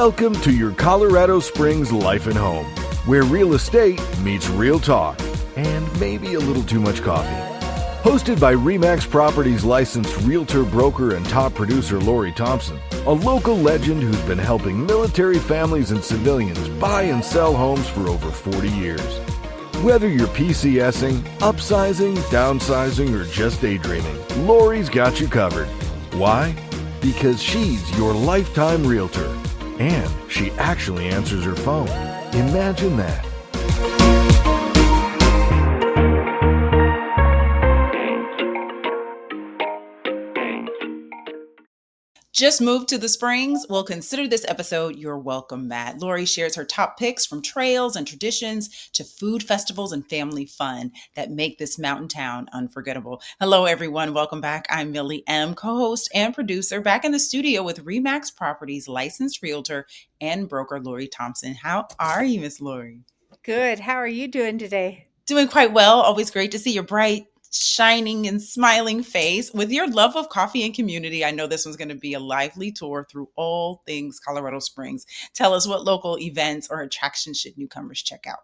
Welcome to your Colorado Springs Life and Home, where real estate meets real talk and maybe a little too much coffee. Hosted by RE/MAX Properties licensed realtor, broker, and top producer Lori Thompson, a local legend who's been helping military families and civilians buy and sell homes for over 40 years. Whether you're PCSing, upsizing, downsizing, or just daydreaming, Lori's got you covered. Why? Because she's your lifetime realtor. And she actually answers her phone. Imagine that. Just moved to the Springs? Well, consider this episode your welcome mat. Lori shares her top picks from trails and traditions to food festivals and family fun that make this mountain town unforgettable. Hello, everyone. Welcome back. I'm Millie M., co-host and producer, back in the studio with RE/MAX Properties licensed realtor and broker Lori Thompson. How are you, Miss Lori? Good. How are you doing today? Doing quite well. Always great to see your bright, shining and smiling face. With your love of coffee and community, I know this one's going to be a lively tour through all things Colorado Springs. Tell us, what local events or attractions should newcomers check out?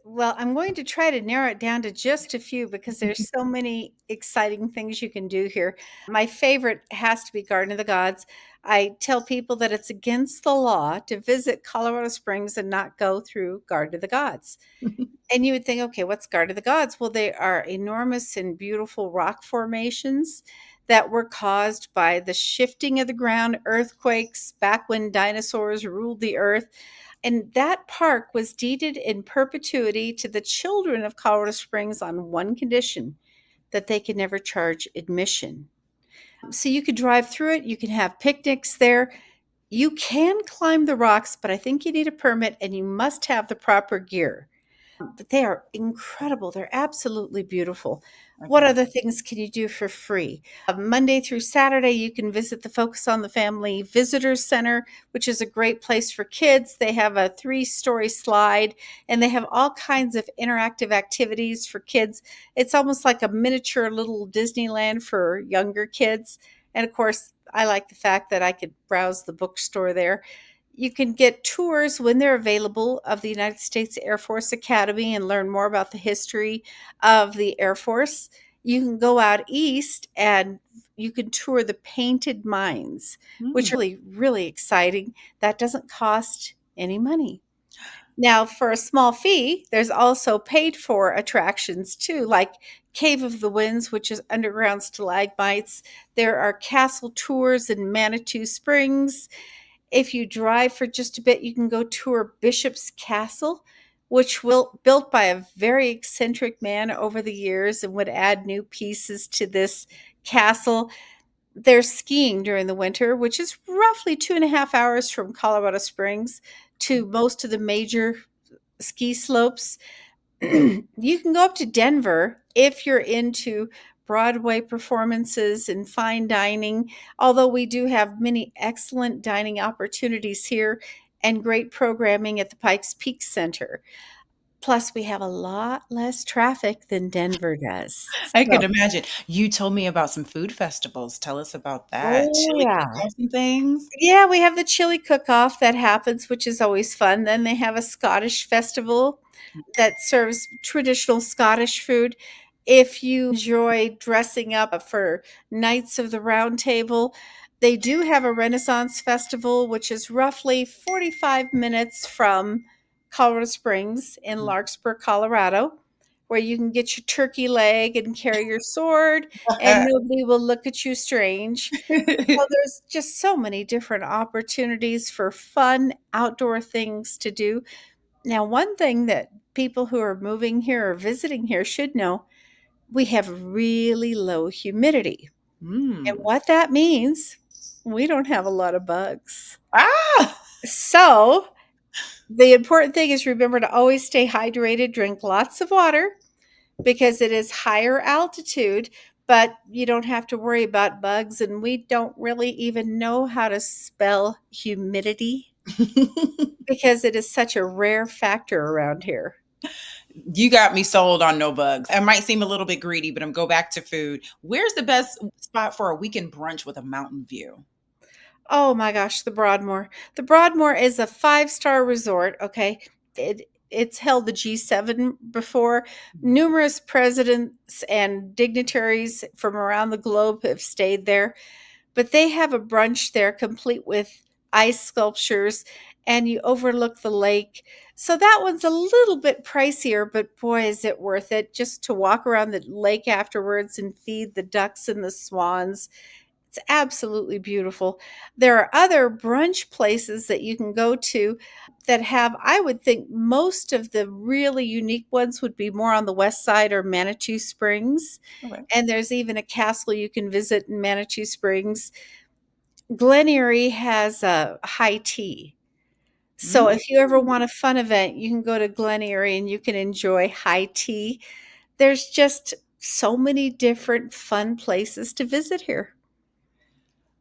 I'm going to try to narrow it down to just a few because there's so many exciting things you can do here. My favorite has to be Garden of the Gods. I tell people that it's against the law to visit Colorado Springs and not go through Garden of the Gods. And you would think, okay, what's Garden of the Gods? Well, they are enormous and beautiful rock formations that were caused by the shifting of the ground, earthquakes, back when dinosaurs ruled the earth. And that park was deeded in perpetuity to the children of Colorado Springs on one condition, that they could never charge admission. So you could drive through it, you can have picnics there. You can climb the rocks, but I think you need a permit and you must have the proper gear. But they are incredible. They're absolutely beautiful. What other things can you do for free? Monday through Saturday, you can visit the Focus on the Family Visitor Center, which is a great place for kids. They have a 3-story slide, and they have all kinds of interactive activities for kids. It's almost like a miniature little Disneyland for younger kids. And of course, I like the fact that I could browse the bookstore there. You can get tours when they're available of the United States Air Force Academy and learn more about the history of the Air Force. You can go out east and you can tour the Painted Mines, which are really, really exciting. That doesn't cost any money. Now, for a small fee, there's also paid for attractions too, like Cave of the Winds, which is underground stalagmites. There are castle tours in Manitou Springs. If you drive for just a bit, you can go tour Bishop's Castle, which was built by a very eccentric man over the years and would add new pieces to this castle. There's skiing during the winter, which is roughly 2.5 hours from Colorado Springs to most of the major ski slopes. You can go up to Denver if you're into Broadway performances and fine dining, although we do have many excellent dining opportunities here and great programming at the Pikes Peak Center. Plus, we have a lot less traffic than Denver does. I could imagine. You told me about some food festivals. Tell us about that. Chili Yeah. cook-offs and things? Yeah, we have the chili cook-off that happens, which is always fun. Then they have a Scottish festival that serves traditional Scottish food. If you enjoy dressing up for Knights of the Round Table, they do have a Renaissance Festival, which is roughly 45 minutes from Colorado Springs in Larkspur, Colorado, where you can get your turkey leg and carry your sword, and nobody will look at you strange. Well, there's just so many different opportunities for fun outdoor things to do. Now, one thing that people who are moving here or visiting here should know, we have really low humidity. And what that means, we don't have a lot of bugs. So the important thing is remember to always stay hydrated, drink lots of water because it is higher altitude, but you don't have to worry about bugs. And we don't really even know how to spell humidity because it is such a rare factor around here. You got me sold on no bugs. I might seem a little bit greedy, but I'm go back to food. Where's the best spot for a weekend brunch with a mountain view? Oh my gosh, the Broadmoor. The Broadmoor is a five-star resort, okay? It's held the G7 before. Numerous presidents and dignitaries from around the globe have stayed there, but they have a brunch there complete with ice sculptures and you overlook the lake. So that one's a little bit pricier, but boy, is it worth it just to walk around the lake afterwards and feed the ducks and the swans. It's absolutely beautiful. There are other brunch places that you can go to that have, I would think, most of the really unique ones would be more on the west side or Manitou Springs. Okay. And there's even a castle you can visit in Manitou Springs. Glen Erie has a high tea. So if you ever want a fun event, you can go to Glen Erie and you can enjoy high tea. There's just so many different fun places to visit here.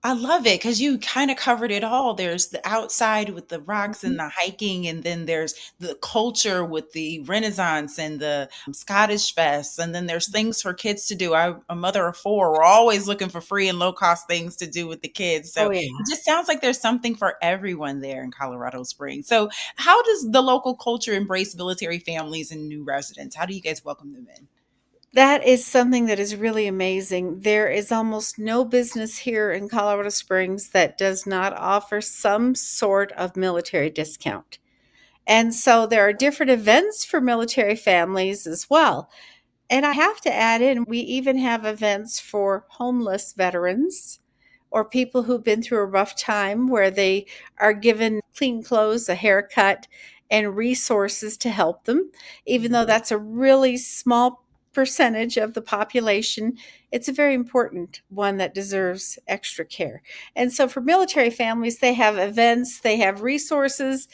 I love it because you kind of covered it all. There's the outside with the rocks Mhm. and the hiking, and then there's the culture with the Renaissance and the Scottish Fest, and then there's things for kids to do. I'm a mother of four. We're always looking for free and low cost things to do with the kids. So Oh, yeah. it just sounds like there's something for everyone there in Colorado Springs. So how does the local culture embrace military families and new residents? How do you guys welcome them in? That is something that is really amazing. There is almost no business here in Colorado Springs that does not offer some sort of military discount. And so there are different events for military families as well. And I have to add in, we even have events for homeless veterans or people who've been through a rough time where they are given clean clothes, a haircut, and resources to help them. Even though that's a really small percentage of the population, it's a very important one that deserves extra care. And so for military families, they have events, they have resources,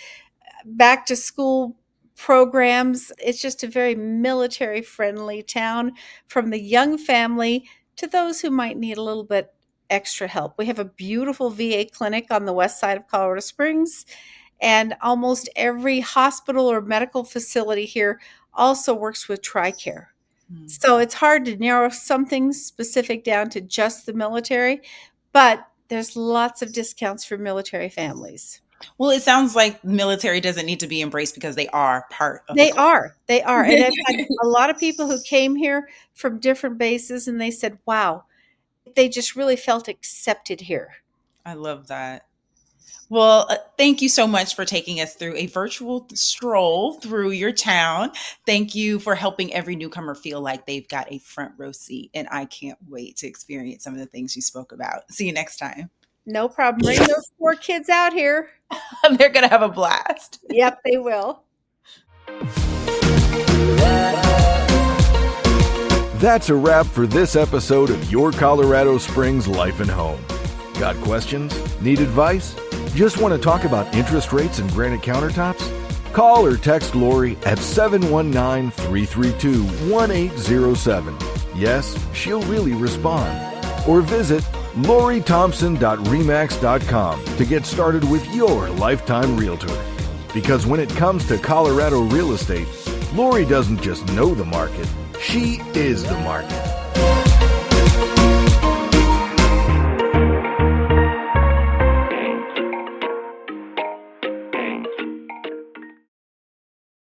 back to school programs. It's just a very military friendly town from the young family to those who might need a little bit extra help. We have a beautiful VA clinic on the west side of Colorado Springs, and almost every hospital or medical facility here also works with TRICARE. Hmm. So it's hard to narrow something specific down to just the military, but there's lots of discounts for military families. Well, it sounds like military doesn't need to be embraced because they are part of the They culture. are, they are, and I've had a lot of people who came here from different bases, and they said, "Wow," they just really felt accepted here. I love that. Well, thank you so much for taking us through a virtual stroll through your town. Thank you for helping every newcomer feel like they've got a front row seat. And I can't wait to experience some of the things you spoke about. See you next time. No problem. Bring those 4 kids out here. They're going to have a blast. Yep, they will. That's a wrap for this episode of Your Colorado Springs Life and Home. Got questions? Need advice? Just want to talk about interest rates and granite countertops? Call or text Lori at 719-332-1807. Yes, she'll really respond. Or visit LoriThompson.remax.com to get started with your lifetime realtor. Because when it comes to Colorado real estate, Lori doesn't just know the market, she is the market.